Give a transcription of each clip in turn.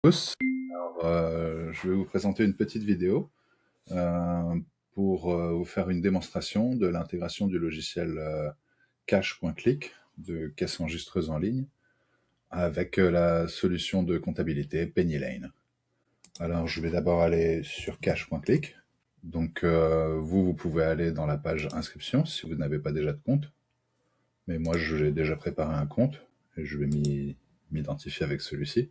Tous. Je vais vous présenter une petite vidéo pour vous faire une démonstration de l'intégration du logiciel Cash.click de caisse enregistreuse en ligne avec la solution de comptabilité PennyLane. Alors je vais d'abord aller sur Cash.click. Donc vous pouvez aller dans la page inscription si vous n'avez pas déjà de compte. Mais moi j'ai déjà préparé un compte et je vais m'identifier avec celui-ci.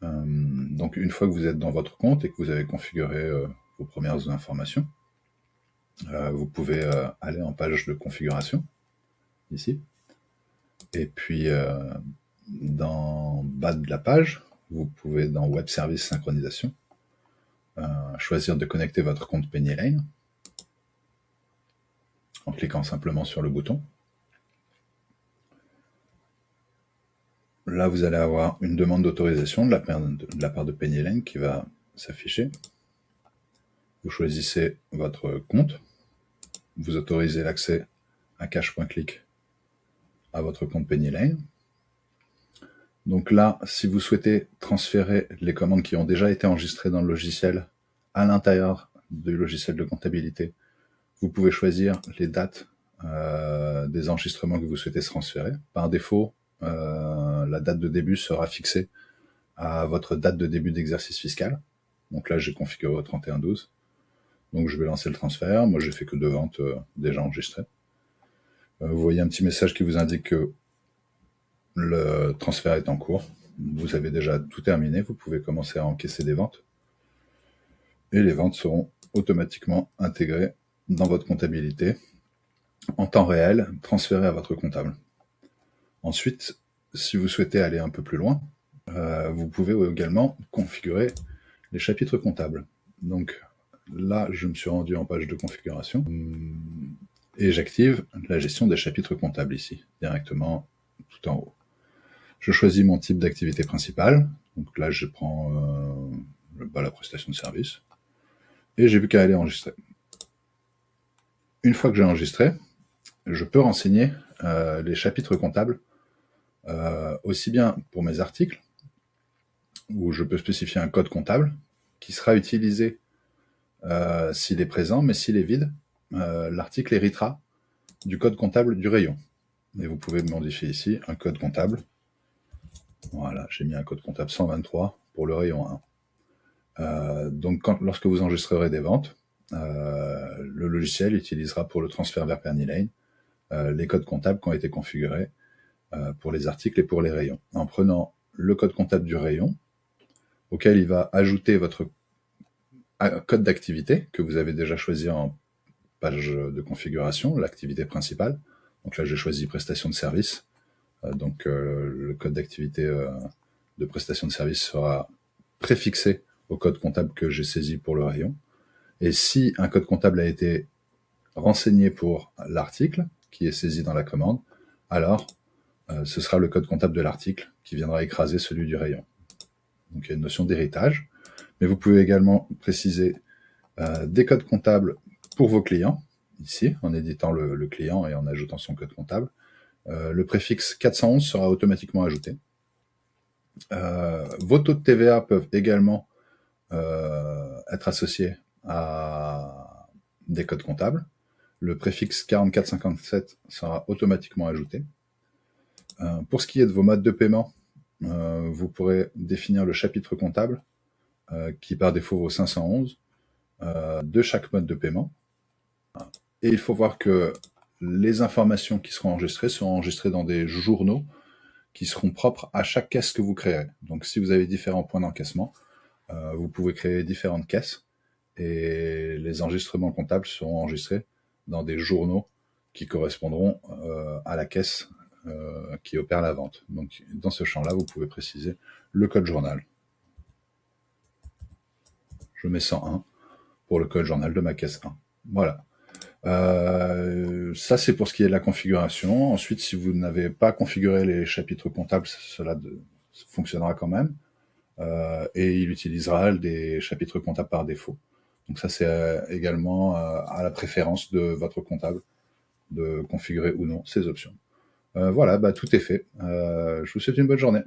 Donc une fois que vous êtes dans votre compte et que vous avez configuré vos premières informations, vous pouvez aller en page de configuration, ici. Et puis dans bas de la page, vous pouvez dans Web Service Synchronisation, choisir de connecter votre compte PennyLane, en cliquant simplement sur le bouton. Là, vous allez avoir une demande d'autorisation de la part de PennyLane qui va s'afficher. Vous choisissez votre compte, vous autorisez l'accès à Cash.click à votre compte PennyLane. Donc là, si vous souhaitez transférer les commandes qui ont déjà été enregistrées dans le logiciel à l'intérieur du logiciel de comptabilité, vous pouvez choisir les dates des enregistrements que vous souhaitez se transférer. Par défaut, la date de début sera fixée à votre date de début d'exercice fiscal. Donc là, j'ai configuré au 31/12. Donc je vais lancer le transfert. Moi, j'ai fait que 2 ventes déjà enregistrées. Vous voyez un petit message qui vous indique que le transfert est en cours. Vous avez déjà tout terminé. Vous pouvez commencer à encaisser des ventes. Et les ventes seront automatiquement intégrées dans votre comptabilité en temps réel, transférées à votre comptable. Ensuite, si vous souhaitez aller un peu plus loin, vous pouvez également configurer les chapitres comptables. Donc là, je me suis rendu en page de configuration et j'active la gestion des chapitres comptables ici, directement tout en haut. Je choisis mon type d'activité principale. Donc là, je prends la prestation de service. Et j'ai vu qu'elle allait enregistrer. Une fois que j'ai enregistré, je peux renseigner les chapitres comptables, aussi bien pour mes articles, où je peux spécifier un code comptable, qui sera utilisé s'il est présent, mais s'il est vide, l'article héritera du code comptable du rayon. Et vous pouvez modifier ici un code comptable. Voilà, j'ai mis un code comptable 123 pour le rayon 1. Donc lorsque vous enregistrerez des ventes, le logiciel utilisera pour le transfert vers PennyLane les codes comptables qui ont été configurés pour les articles et pour les rayons. En prenant le code comptable du rayon, auquel il va ajouter votre code d'activité que vous avez déjà choisi en page de configuration, l'activité principale. Donc là, j'ai choisi prestation de service. Donc le code d'activité de prestation de service sera préfixé au code comptable que j'ai saisi pour le rayon. Et si un code comptable a été renseigné pour l'article qui est saisi dans la commande, alors ce sera le code comptable de l'article qui viendra écraser celui du rayon. Donc il y a une notion d'héritage, mais vous pouvez également préciser des codes comptables pour vos clients, ici, en éditant le client et en ajoutant son code comptable. Le préfixe 411 sera automatiquement ajouté. Vos taux de TVA peuvent également être associés à des codes comptables. Le préfixe 4457 sera automatiquement ajouté. Pour ce qui est de vos modes de paiement, vous pourrez définir le chapitre comptable qui par défaut vaut 511 de chaque mode de paiement. Et il faut voir que les informations qui seront enregistrées dans des journaux qui seront propres à chaque caisse que vous créerez. Donc si vous avez différents points d'encaissement, vous pouvez créer différentes caisses et les enregistrements comptables seront enregistrés dans des journaux qui correspondront à la caisse qui opère la vente. Donc dans ce champ-là, vous pouvez préciser le code journal. Je mets 101 pour le code journal de ma caisse 1. Voilà. Ça, c'est pour ce qui est de la configuration. Ensuite, si vous n'avez pas configuré les chapitres comptables, cela fonctionnera quand même. Et il utilisera des chapitres comptables par défaut. Donc ça, c'est également à la préférence de votre comptable de configurer ou non ces options. Voilà, tout est fait. Je vous souhaite une bonne journée.